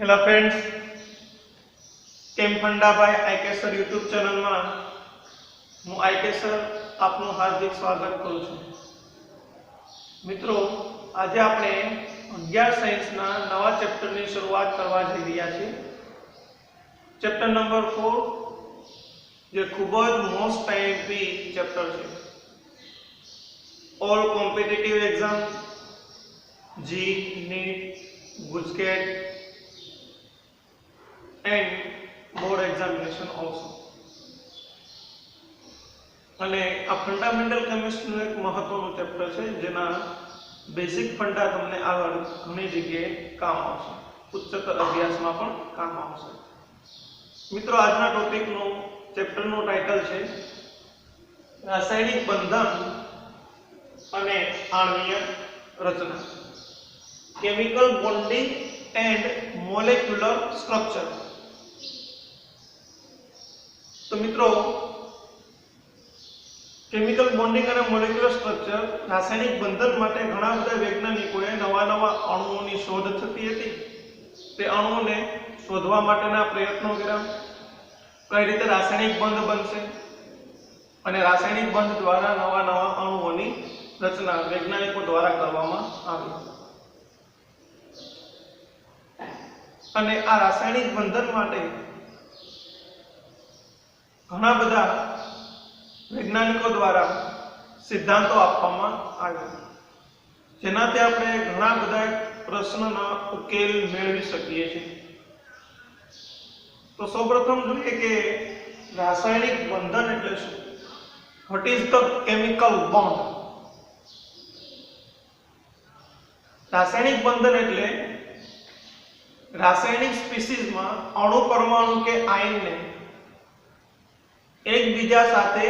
Hello friends, केम फंडा bye आईके sir YouTube channel में हूँ आईके सर आपનું हार्दिक स्वागत करूँ છું। मित्रों, आज આપણે 11 સાયન્સના નવા ચેપ્ટરની શરૂઆત કરવા જઈ રહ્યા છીએ। ચેપ્ટર નંબર 4 જે ખૂબ જ મોસ્ટ આઈએમપી ચેપ્ટર છે। All competitive exam JEE NEET GUJCET and board examination also અને આ ફંડામેન્ટલ કેમિસ્ટ્રીનું એક મહત્વનું ચેપ્ટર છે જેના બેઝિક ફંડા તમને આગળ ઘણી જગ્યાએ કામ આવશે, ઉચ્ચતર અભ્યાસમાં પણ કામ આવશે। મિત્રો, આજના ટોપિકનું ચેપ્ટરનું ટાઇટલ છે રાસાયણિક બંધન અને આણ્વીય રચના, chemical bonding and molecular structure. तो मित्रों, केमिकल बॉन्डिंग और मोलेक्युलर स्ट्रक्चर रासायनिक बंधन माटे घणा बधा वैज्ञानिकोए नवा-नवा अणुओनी शोध थती हती। ते अणुओने शोधवा माटेना प्रयत्नो कर्या, कई रीते रासायनिक बंध बनशे अने रासायनिक बंध द्वारा नवा-नवा अणुओनी रचना वैज्ञानिको द्वारा करवामां आवी। અને આ રાસાયણિક બંધન માટે ઘણા બધા વૈજ્ઞાનિકો દ્વારા સિદ્ધાંતો આપવામાં આવ્યા, જેનાથી આપણે ઘણા બધા પ્રશ્નોના ઉકેલ મેળવી શકીએ છીએ। તો સૌપ્રથમ જોઈએ કે રાસાયણિક બંધન એટલે શું? What is the chemical bond? રાસાયણિક બંધન એટલે रासायनिक स्पीसीज में अणु परमाणु के आयन ने एक बीजा साथे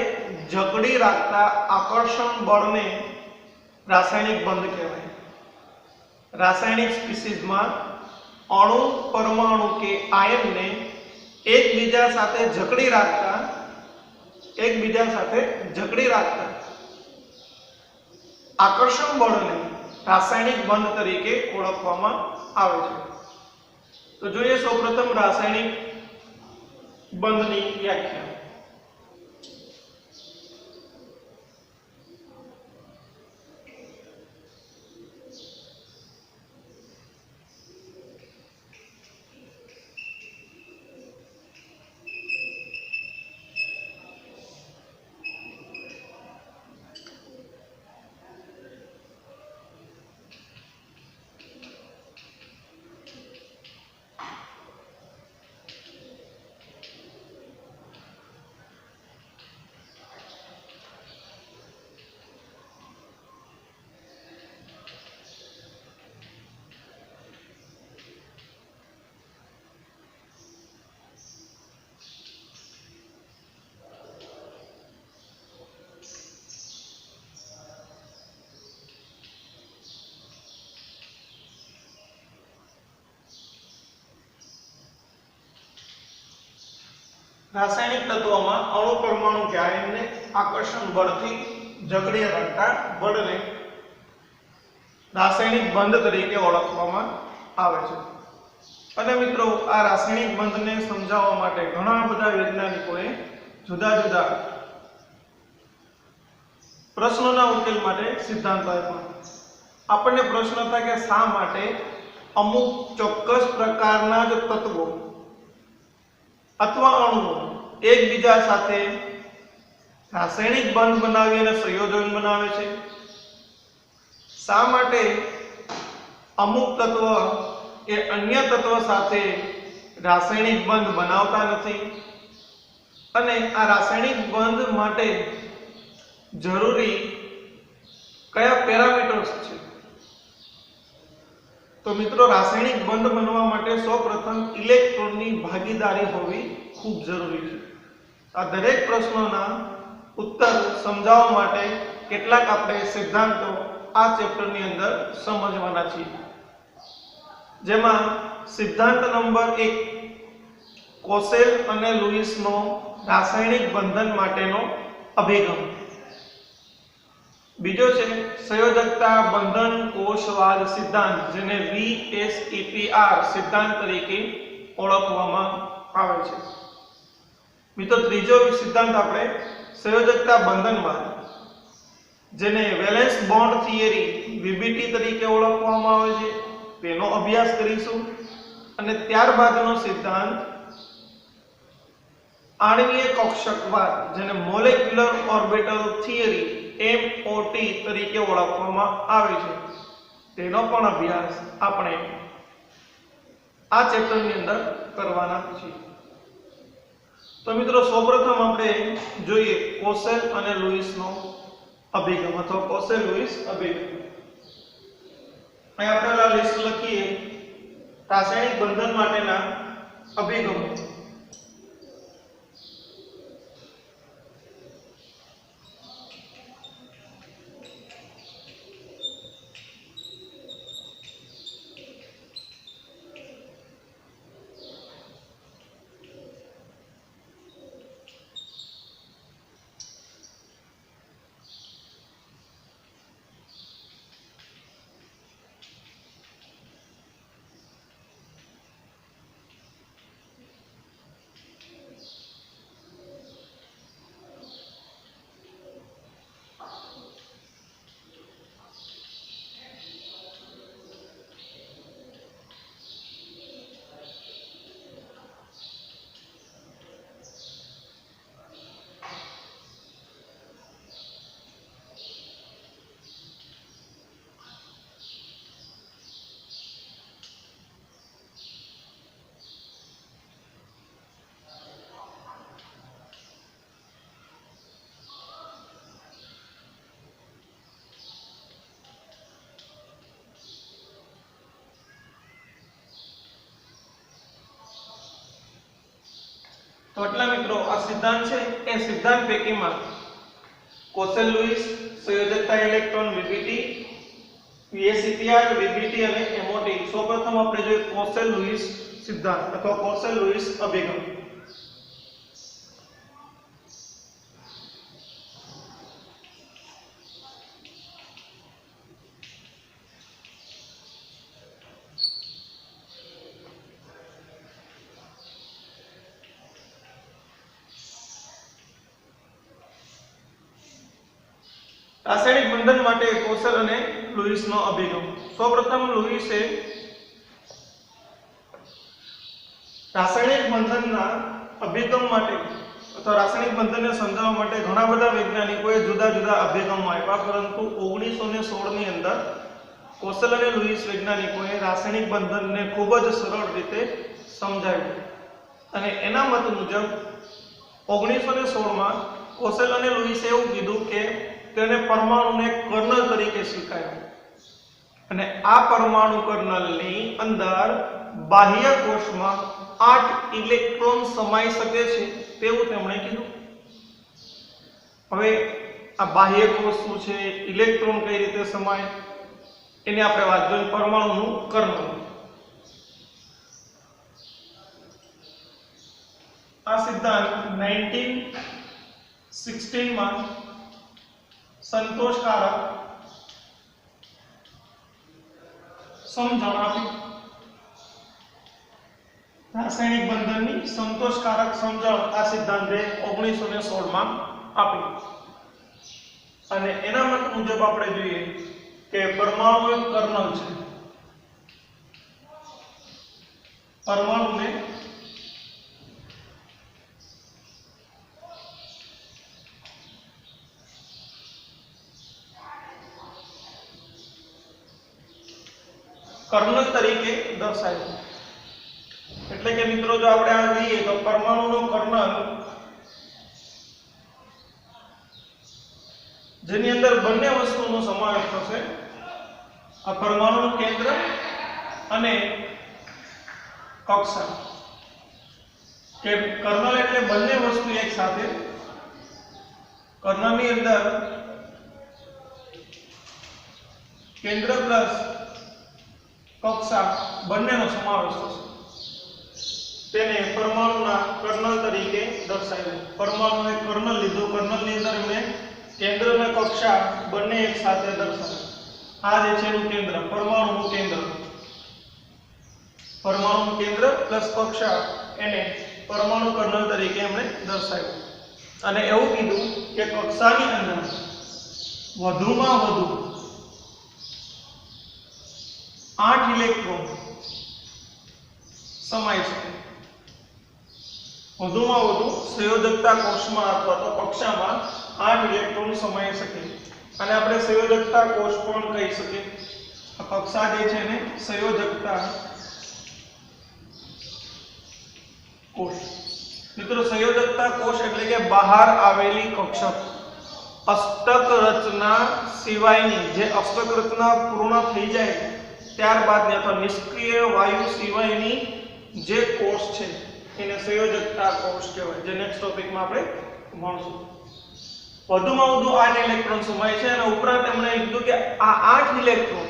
जकड़ी राखता आकर्षण बल ने रासायनिक बंध कहेवाय। रासायनिक स्पीसीज में अणु परमाणु के आयन ने एक बीजा साथे जकड़ी राखता आकर्षण बल ने रासायनिक बंध तरीके ओळखवामां आवे छे। तो जो ये सर्वप्रथम रासायनिक बंधनी व्याख्या। रासायनिक तत्वों में अणु परमाणु के आयन ने आकर्षण बल थी जकड़ी रखता बल ने रासायनिक बंध तरीके ओळखवामां आवे छे। अने मित्रों, आ रासायनिक बंध ने समजाववा माटे घणा बधा वैज्ञानिकोए जुदा जुदा प्रश्नोना उकेल माटे सिद्धांतो आप्या। आपणे प्रश्न थाय के शा माटे अमुक चोक्कस प्रकारना ज तत्वो अथवा अणुओ एकबीजा साथे रासायनिक बंध बनावी अने संयोजन बनावे छे? शा माटे अमुक तत्व ए अन्य तत्व साथे रासायनिक बंध बनावता नथी? अने आ रासायनिक बंध माटे जरूरी कया पेरामीटर्स छे? तो मित्रों, रासायनिक बंध बनवा माटे सर्वप्रथम इलेक्ट्रॉननी भागीदारी होवी खूब जरूरी है। आ दरेक प्रश्नोना उत्तर समजाववा माटे केटलाक आपणे सिद्धांतो आ चेप्टरनी अंदर समजवाना छीए। जेमां सिद्धांत नंबर 1 कोसेल अने लुईसनो रासायनिक बंधन माटेनो अभिगम। બીજો છે સંયોજકતા બંધન કોષવાદ સિદ્ધાંત, જેને VSEPR સિદ્ધાંત તરીકે ઓળખવામાં આવે છે. મિત્રો ત્રીજો સિદ્ધાંત આપણે સંયોજકતા બંધનવાદ, જેને વેલેન્સ બોન્ડ થિયરી VBT તરીકે ઓળખવામાં આવે છે, તેનો અભ્યાસ કરીશું. અને ત્યારબાદનો સિદ્ધાંત આણ્વીય કક્ષકવાદ, જેને મોલેક્યુલર ઓર્બિટલ થિયરી MOT તરીકે ઓળખવામાં આવે છે, તેનો પણ અભ્યાસ આપણે આ ચેપ્ટરની અંદર કરવાના છે. તો મિત્રો સૌપ્રથમ આપણે જોઈએ કોસેલ અને લુઈસનો અભિગમ અથવા કોસેલ લુઈસ અભિગમ. અહીં આપણે આ લિસ્ટ લખીએ રાસાયણિક બંધન માટેના અભિગમો. તો એટલા મિત્રો આ સિદ્ધાંત છે એ સિદ્ધાંત પૈકીમાં કોસેલ લુઈસ, સંયોજકતા ઇલેક્ટ્રોન VBT, VSEPR, VBT અને MOT. સૌપ્રથમ આપણે જોઈએ કોસેલ લુઈસ સિદ્ધાંત અથવા કોસેલ લુઈસ અભિગમ. રાસાયણિક બંધન માટે કોસેલ અને લુઈસનો અભિગમ. સૌપ્રથમ લુઈસે રાસાયણિક બંધનના અભિગમ માટે અથવા રાસાયણિક બંધનને સમજાવવા માટે ઘણા બધા વૈજ્ઞાનિકોએ જુદા જુદા અભિગમો આપ્યા, પરંતુ 1916 ની અંદર કોસેલ અને લુઈસ વૈજ્ઞાનિકોએ રાસાયણિક બંધનને ખૂબ જ સરળ રીતે સમજાવ્યું. અને એના મત મુજબ 1916 માં કોસેલ અને લુઈસે એવું કીધું કે તેને પરમાણુને કર્નલ તરીકે સ્વીકાર્યો અને આ પરમાણુ કર્નલની અંદર બાહ્ય કોષમાં 8 ઇલેક્ટ્રોન સમાઈ શકે છે તેવું તેમણે કીધું. હવે આ બાહ્ય કોષ શું છે, ઇલેક્ટ્રોન કઈ રીતે સમાય, એની આપણે વાત જોઈએ. પરમાણુનું કર્નલ, આ સિદ્ધાંત 1916 માં સંતોષકારક સમજણ આપી. રાસાયણિક બંધનની સંતોષકારક સમજણ આ સિદ્ધાંતે 1916 માં આપી. અને એના મત મુજબ આપણે જોઈએ કે પરમાણુ એક કર્નલ છે. પરમાણુને કર્નલ તરીકે દર્શાવ્યું. એટલે કે મિત્રો જો આપણે આ લઈએ તો પરમાણુનો કર્નલ જેની અંદર બંને વસ્તુનો સમાવેશ થશે, આ પરમાણુનું કેન્દ્ર અને કક્ષા. કે કર્નલ એટલે બંને વસ્તુ એક સાથે, કર્નલની અંદર કેન્દ્ર પ્લસ કક્ષા બંનેનો સમાવેશ થશે. તેને પરમાણુના કર્નલ તરીકે દર્શાવ્યું. પરમાણુએ કર્નલ લીધું, કર્નલની અંદર એમણે કેન્દ્ર અને કક્ષા બંને એક સાથે દર્શાવે. આ જે છે એનું કેન્દ્ર, પરમાણુનું કેન્દ્ર, પરમાણુનું કેન્દ્ર પ્લસ કક્ષા, એને પરમાણુ કર્નલ તરીકે એમણે દર્શાવ્યું. અને એવું કીધું કે કક્ષાની અંદર વધુમાં વધુ 8 ઇલેક્ટ્રોન સમાઈ શકે. વધુમાં વધુ સંયોજકતા કોષમાં અથવા તો કક્ષામાં 8 ઇલેક્ટ્રોન સમાઈ શકે. અને આપણે સંયોજકતા કોષ પણ કહી શકીએ. આ કક્ષા જે છે એને સંયોજકતા કોષ. મિત્રો સંયોજકતા કોષ એટલે કે બહાર આવેલી કક્ષક. અષ્ટક રચના સિવાયની, જે અષ્ટક રચના પૂર્ણ થઈ જાય ત્યારબાદ અથવા નિષ્ક્રિય વાયુ સિવાયની જે કોષ છે એને સંયોજકતા કોષ કહેવાય, જે નેક્સ્ટ ટોપિકમાં આપણે ભણશું. વધુમાં વધુ 8 ઇલેક્ટ્રોન સમાય છે. અને ઉપરાંત એમણે કીધું કે આ 8 ઇલેક્ટ્રોન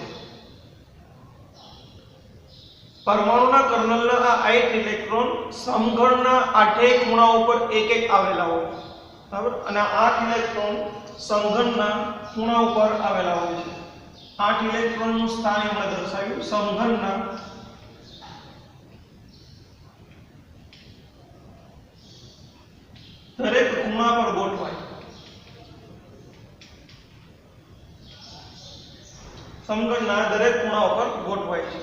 પરમાણુના કર્નલના આ 8 ઇલેક્ટ્રોન સમઘનના 8 ખૂણા ઉપર એક એક આવેલા હોય, બરાબર. અને આ 8 ઇલેક્ટ્રોન સમઘનના ખૂણા ઉપર આવેલા હોય છે. 8 ઇલેક્ટ્રોનનું સ્થાન એમણે દર્શાવ્યું સમઘનના દરેક ખૂણા પર ગોઠવાય. સમઘનના દરેક ખૂણા ઉપર ગોઠવાય છે.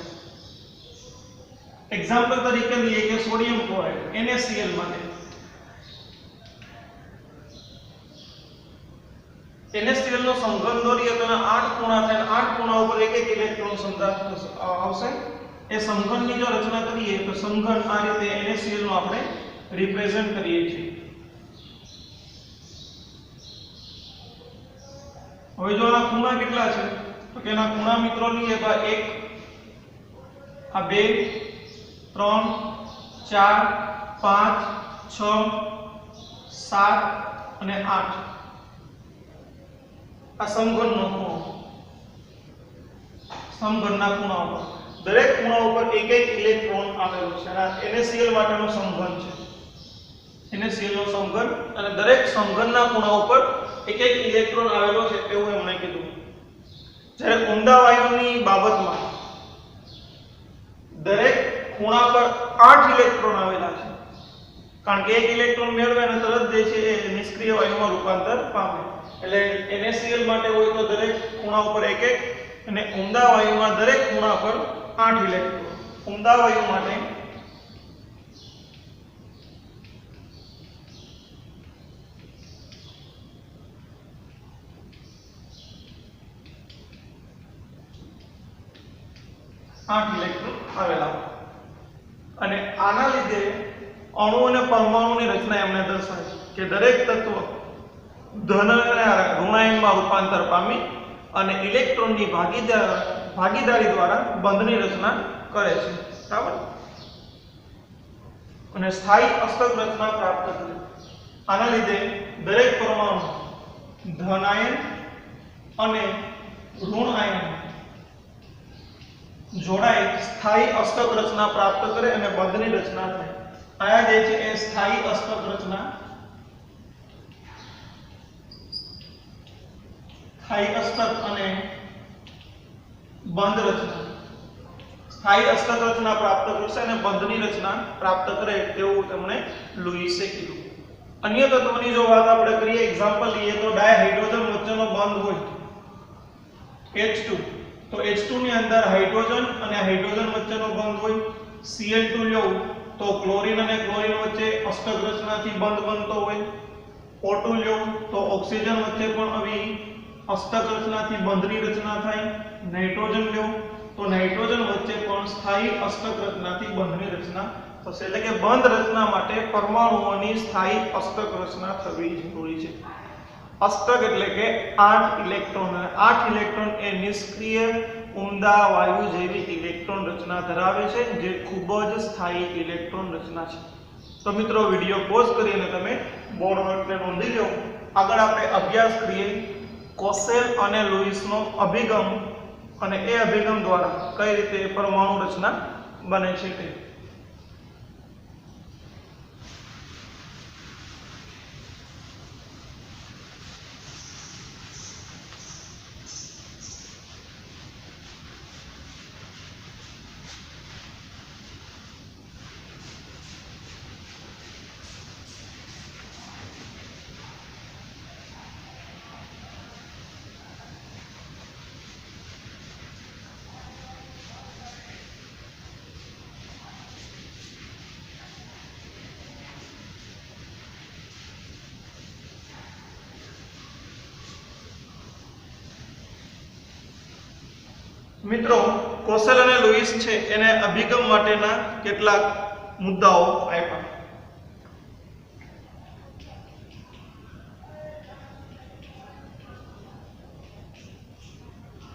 એક્ઝામ્પલ તરીકે લઈએ કે સોડિયમ ક્લોરાઇડ NaCl માટે. NaCl નો સમઘન દોરીએ તો 8 ખૂણા થાય. 8 ખૂણા ઉપર એક એક ઇલેક્ટ્રોન સમઘન આવશે. એ સમઘનની જો રચના કરીએ તો સમઘન આ રીતે NaCl નો આપણે રિપ્રેઝન્ટ કરીએ છીએ. હવે જો આના ખૂણા કેટલા છે તો કે એના ખૂણા મિત્રો લઈએ તો આ 1, આ 2, 3, 4, 5, 6, 7 અને 8. આ સમઘનનો ખૂણો. સમઘનના ખૂણા ઉપર દરેક ખૂણા ઉપર એક એક ઇલેક્ટ્રોન આવેલો છે. અને NaCl માટેનો સમઘન છે. NaCl નો સમઘન અને દરેક સમઘનના ખૂણા ઉપર એક એક ઇલેક્ટ્રોન આવેલો છે એવું એમણે કીધું. જ્યારે ઊંડા વાયુની બાબતમાં દરેક ખૂણા પર 8 ઇલેક્ટ્રોન આવેલા છે. કારણ કે એક ઇલેક્ટ્રોન મેળવે અને તરત જે છે એ નિષ્ક્રિય વાયુમાં રૂપાંતર પામે. એટલે NaCl માટે હોય તો દરેક ખૂણા ઉપર એક એક, અને ઊંડા વાયુમાં દરેક ખૂણા પર 8 ઇલેક્ટ્રોન. ઊંડા વાયુ માટે ઇલેક્ટ્રોન આવેલા હોય. અને આના લીધે અણુ અને પરમાણુની રચના એમણે દર્શાવી કે દરેક તત્વ ધન અને ઋણાયનમાં રૂપાંતર પામી અને ઇલેક્ટ્રોનની ભાગીદારી દ્વારા બંધની રચના કરે છે, બરાબર. અને સ્થાયી અષ્ટક રચના પ્રાપ્ત કરે. આના લીધે દરેક પરમાણુ ધન આયન અને ઋણ આયન જોડાઈ સ્થાયી અષ્ટક રચના પ્રાપ્ત કરે અને બંધની રચના થાય. આ જે છે એ સ્થાયી અષ્ટક રચના, સ્થાયી અષ્ટક અને બંધ રચના. સ્થાયી અષ્ટક રચના પ્રાપ્ત કરશે અને બંધની રચના પ્રાપ્ત કરે તેવું તેમણે લુઈસે કીધું. અન્ય તત્વોની જો વાત આપણે કરીએ, એક્ઝામ્પલ લઈએ તો ડાયહાઇડ્રોજન વચ્ચેનો બંધ હોય H2, તો H2 ની અંદર હાઇડ્રોજન અને હાઇડ્રોજન વચ્ચેનો બંધ હોય. Cl2 લો તો ક્લોરીન અને ક્લોરીન વચ્ચે અષ્ટક રચનાથી બંધ બનતો હોય. O2 લો તો ઓક્સિજન વચ્ચે પણ આવી અષ્ટક રચનાથી બંધની રચના થાય. નાઇટ્રોજન લો તો નાઇટ્રોજન વચ્ચે પણ સ્થાયી અષ્ટક રચનાથી બંધની રચના થશે. એટલે કે બંધ રચના માટે પરમાણુઓની સ્થાયી અષ્ટક રચના થવી જરૂરી છે. અષ્ટક એટલે કે 8 ઇલેક્ટ્રોન, અને 8 ઇલેક્ટ્રોન એ નિષ્ક્રિય ઊંડા વાયુ જેવી ઇલેક્ટ્રોન રચના ધરાવે છે, જે ખૂબ જ સ્થાયી ઇલેક્ટ્રોન રચના છે. તો મિત્રો વિડિયો પોઝ કરીને તમે બોર્ડ નોટને નોંધી લો. આગળ આપણે અભ્યાસ કરીએ કોસેલ અને લુઈસનો અભિગમ, અને એ અભિગમ દ્વારા કઈ રીતે પરમાણુ રચના બને છે તે. મિત્રો કોસેલ અને લુઈસ છે એને અભિગમ માટેના કેટલાક મુદ્દાઓ આપ્યા.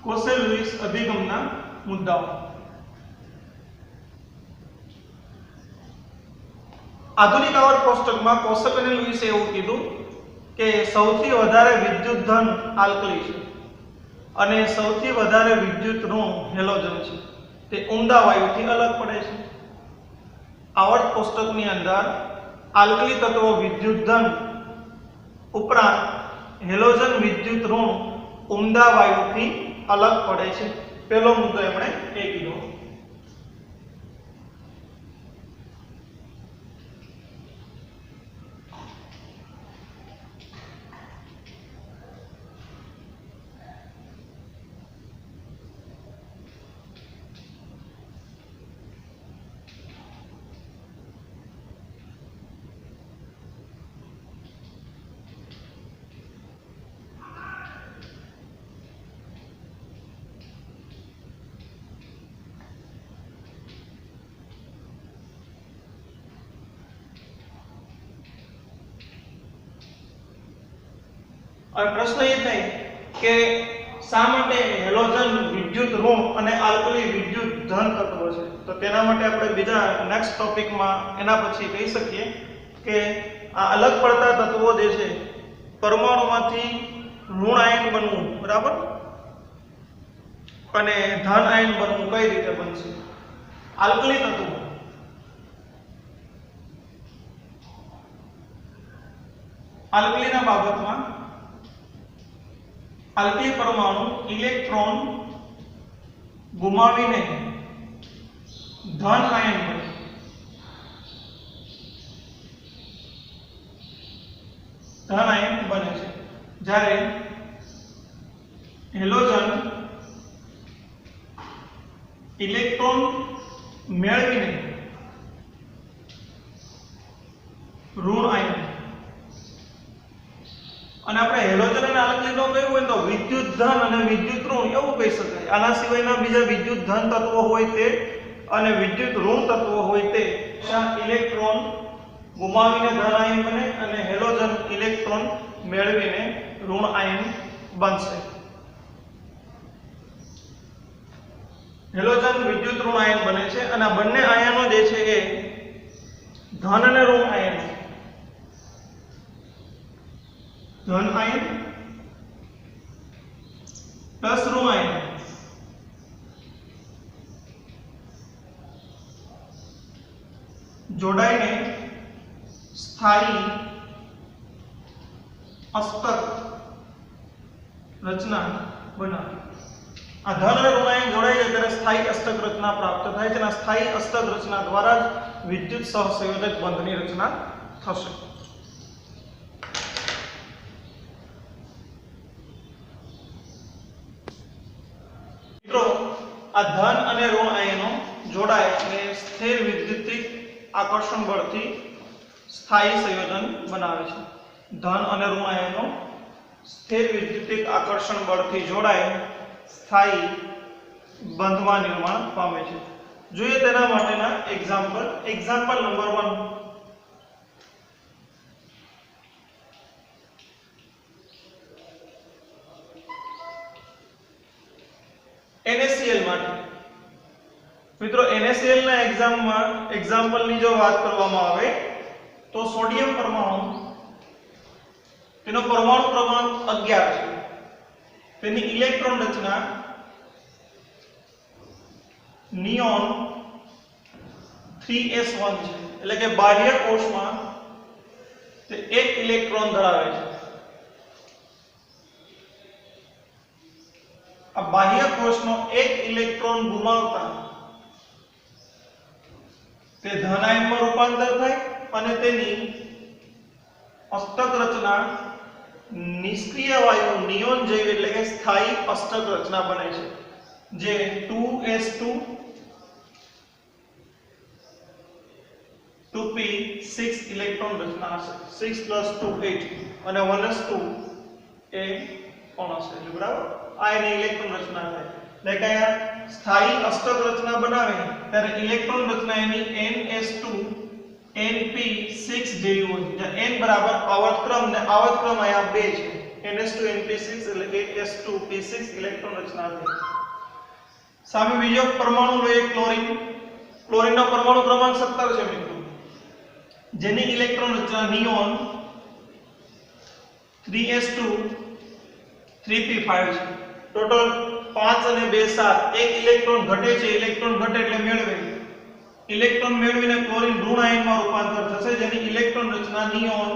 કોસેલ લુઈસ અભિગમના મુદ્દાઓ. આધુનિક આવર્ત કોષ્ટકમાં કોસેલ અને લુઈસે એવું કીધું કે સૌથી વધારે વિદ્યુત ધન આલ્કલી છે અને સૌથી વધારે વિદ્યુત ઋણ હેલોજન છે. તે ઉમદા વાયુથી અલગ પડે છે. આવર્ત કોષ્ટકની અંદર આલ્કલી તત્વો વિદ્યુત ધન ઉપરાંત હેલોજન વિદ્યુત ઋણ ઉમદા વાયુથી અલગ પડે છે. પહેલો મુદ્દો એમણે એ કીધો. હવે પ્રશ્ન એ થાય કે શા માટે હેલોજન વિદ્યુત ઋણ અને આલ્કલી વિદ્યુત ધન તત્વો છે? તો તેના માટે આપણે બીજા નેક્સ્ટ ટોપિકમાં એના પછી કહી શકીએ કે આ અલગ પડતા તત્વો જે છે પરમાણુમાંથી ઋણ આયન બનવું, બરાબર, અને ધન આયન બનવું કઈ રીતે બનશે. આલ્કલી તત્વો આલ્કલીના બાબતમાં આલ્કલી પરમાણુ ઇલેક્ટ્રોન ગુમાવીને ધન આયન બને. ધન આયન બને છે. જ્યારે હેલોજન ઇલેક્ટ્રોન મેળવીને ઋણ આયન. અને આપણે હેલોજન અને આલ્કલીનો કહ્યું હોય તો વિદ્યુત ધન અને વિદ્યુત ઋણ એવું કહી શકાય. આના સિવાયના બીજા વિદ્યુત ધન તત્વો હોય તે અને વિદ્યુત ઋણ તત્વો હોય તે ઇલેક્ટ્રોન ગુમાવીને ધન આયન બને અને હેલોજન ઇલેક્ટ્રોન મેળવીને ઋણ આયન બનશે. હેલોજન વિદ્યુત ઋણ આયન બને છે અને આ બંને આયનો જે છે એ ધન અને ઋણ આયનો, ધન આયન પ્લસ ઋણ આયન જોડાઈને સ્થાયી અષ્ટક રચના બનાવે. આ ધન અને ઋણ આયન જોડાઈ જાય ત્યારે સ્થાયી અષ્ટક રચના પ્રાપ્ત થાય છે અને સ્થાયી અષ્ટક રચના દ્વારા જ વિદ્યુત સહસંયોજક બંધની રચના થશે. મિત્રો આ ધન અને ઋણ આયનો જોડાય અને સ્થિર વિદ્યુતિક આકર્ષણ બળથી સ્થાયી સંયોજન બનાવે છે. ધન અને ઋણ આયનો સ્થિર વિદ્યુતિક આકર્ષણ બળથી જોડાય સ્થાયી બંધમાં નિર્માણ પામે છે. જોઈએ તેના માટેના એક્ઝામ્પલ. એક્ઝામ્પલ નંબર 1, NaCl માટે. મિત્રો NaCl ના એક્ઝામ્પલની જો વાત કરવામાં આવે તો સોડિયમ પરમાણુ, તેનો પરમાણુ ક્રમાંક 11 છે. તેની ઇલેક્ટ્રોન રચના નિયોન 3s1 છે. એટલે કે બાહ્ય કોષમાં તે એક ઇલેક્ટ્રોન ધરાવે છે. આ બાહ્ય કોષનો એક ઇલેક્ટ્રોન ગુમાવતા તે ધન આયનમાં રૂપાંતર થાય અને તેની અષ્ટક રચના નિષ્ક્રિય વાયુ નિયોન જેવી એટલે કે સ્થાયી અષ્ટક રચના બને છે, જે 2s2 2p6 ઇલેક્ટ્રોન રચના હશે. 6 + 2 8 અને 1s2 એ કોણ હશે, બરાબર. આ એની ઇલેક્ટ્રોન રચના થાય. એટલે કે અહીંયા સ્થાયી અષ્ટક રચના બનાવે ત્યારે ઇલેક્ટ્રોન રચના એની ns2 np6 જેવી હોય જ્યાં n બરાબર આવર્તક્રમ ને આવર્તક્રમ અહીંયા 2 છે ns2 np6 એટલે કે s2p6 ઇલેક્ટ્રોન રચના થઈ સામે બીજો પરમાણુ લઈએ ક્લોરીન નો પરમાણુ ક્રમાંક 17 છે મિત્રો જેની ઇલેક્ટ્રોન રચના નિયોન 3s2 3p5 છે ટોટલ 5 અને 2 7 એક ઇલેક્ટ્રોન ઘટે છે ઇલેક્ટ્રોન ઘટે એટલે મેળવે ઇલેક્ટ્રોન મેળવીને ક્લોરીન ઋણ આયનમાં રૂપાંતર થશે જેની ઇલેક્ટ્રોન રચના નિયોન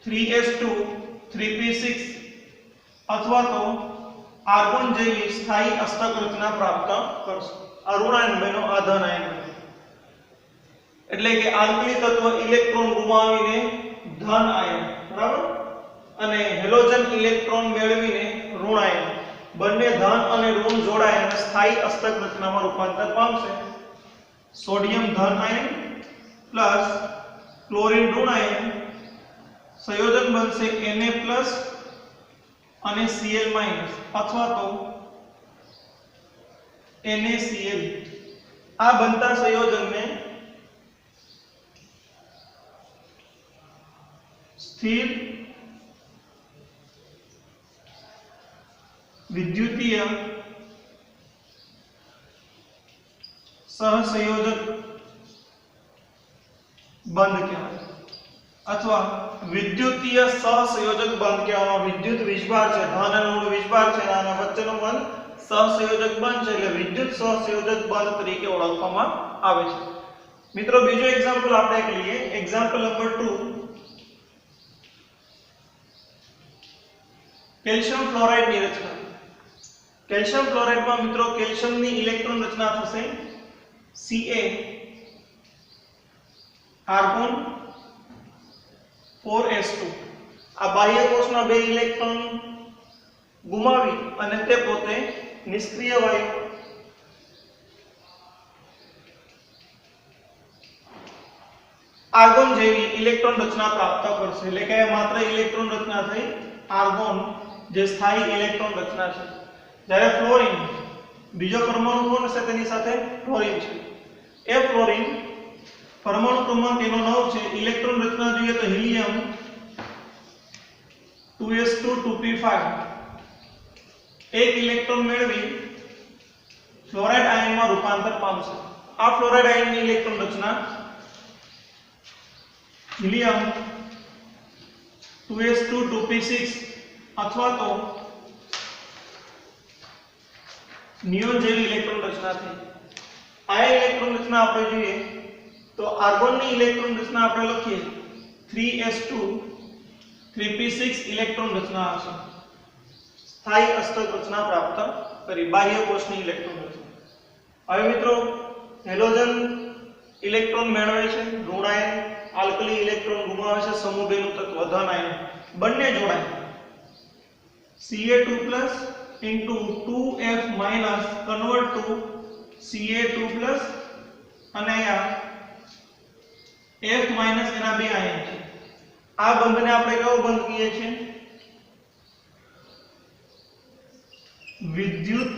3s2 3p6 અથવા તો આર્ગોન જેવી સ્થાયી અષ્ટક રચના પ્રાપ્ત કરશે આ ઋણ આયન બન્યો આ ધન આયન બન્યો એટલે કે આલ્કલી તત્વ ઇલેક્ટ્રોન ગુમાવીને ધન આયન બરાબર અને હેલોજન ઇલેક્ટ્રોન મેળવીને ઋણ આયન બંને ધન અને ઋણ જોડાય અને સ્થાયી અષ્ટક રચનામાં રૂપાંતર પામશે સોડિયમ ધન આયન પ્લસ ક્લોરીન ઋણ આયન સંયોજન બનશે Na+ અને Cl- અથવા તો NaCl આ બનતા સંયોજનને સ્થિર વિદ્યુતીય સહસંયોજક બંધ કહેવાય અથવા વિદ્યુતીય સહસંયોજક બંધ કહેવામાં વિદ્યુત વીજભાર છે ધન અને ઋણ વીજભાર છે અને વચ્ચેનો બંધ સહસંયોજક બંધ છે એટલે વિદ્યુત સહસંયોજક બંધ તરીકે ઓળખવામાં આવે છે મિત્રો બીજો એક્ઝામ્પલ આપણે એક લઈએ એક્ઝામ્પલ નંબર 2 કેલ્શિયમ ફ્લોરાઇડ ની રચના કેલ્શિયમ ફ્લોરાઇડ માં મિત્રો કેલ્શિયમની ઇલેક્ટ્રોન રચના થશે Ca આર્ગોન 4s2 આ બાહ્ય કોષના બે ઇલેક્ટ્રોન ગુમાવી અને તે પોતે નિષ્ક્રિય વાયુ આર્ગોન જેવી ઇલેક્ટ્રોન રચના પ્રાપ્ત કરશે એટલે કે માત્ર ઇલેક્ટ્રોન રચના થઈ આર્ગોન જે સ્થાયી ઇલેક્ટ્રોન રચના છે જ્યારે ફ્લોરીન બીજો પરમાણુ કોણ છે તેની સાથે ફ્લોરીન છે એ ફ્લોરીન પરમાણુ ક્રમાંક એનો 9 છે ઇલેક્ટ્રોન રચના જોઈએ તો હિલિયમ 2s2 2p5 એક ઇલેક્ટ્રોન મેળવી ફ્લોરાઇડ આયનમાં રૂપાંતર પામશે આ ફ્લોરાઇડ આયનની ઇલેક્ટ્રોન રચના હિલિયમ 2s2 2p6 અથવા તો નિયોન જેવી ઇલેક્ટ્રોન રચના થઈ આ ઇલેક્ટ્રોન રચના આપણે જોઈએ તો આર્ગોનની ઇલેક્ટ્રોન રચના આપણે લખીએ 3s2 3p6 ઇલેક્ટ્રોન રચના આવશે સ્થાયી અષ્ટક રચના પ્રાપ્ત કરી બાહ્ય કોષની ઇલેક્ટ્રોન રચના હવે મિત્રો હેલોજન ઇલેક્ટ્રોન મેળવે છે ઋણ આયન આલ્કલી ઇલેક્ટ્રોન ગુમાવે છે સમૂહ 2 નું તત્વ ધન આયન બંને જોડાય Ca2+ into 2F- convert to Ca2+ અને અહીંયા F- એના બે આયન છે આ બંધને આપણે કેવો બંધ કહીએ છીએ વિદ્યુત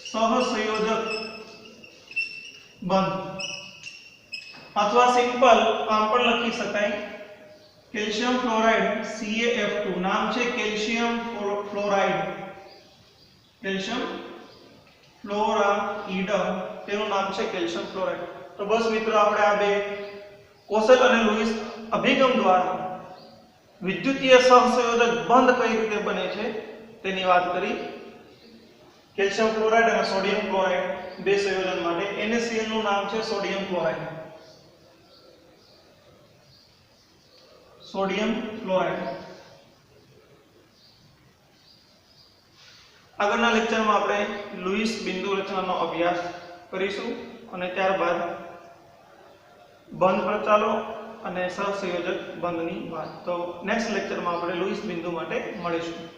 સહસંયોજક બંધ અથવા સિમ્પલ આમ પણ લખી શકાય કેલ્શિયમ ફ્લોરાઇડ CaF2 નામ છે કેલ્શિયમ ફ્લોરાઇડ કેલ્શિયમ ફ્લોરાઇડ તેનું નામ છે કેલ્શિયમ ફ્લોરાઇડ તો બસ મિત્રો આપણે આ બે કોસેલ અને લુઈસ અભિગમ દ્વારા વિદ્યુતીય સહસંયોજક બંધ કઈ રીતે બને છે તેની વાત કરી કેલ્શિયમ ફ્લોરાઇડ અને સોડિયમ ક્લોરાઇડ બે સંયોજન માટે NaCl નું નામ છે સોડિયમ ક્લોરાઇડ સોડિયમ ક્લોરાઇડ આગળના લેક્ચરમાં આપણે લુઈસ બિંદુ રચનાનો અભ્યાસ કરીશું અને ત્યારબાદ બંધ પ્રચાલો અને સહસંયોજક બંધની વાત તો નેક્સ્ટ લેક્ચરમાં આપણે લુઈસ બિંદુ માટે મળીશું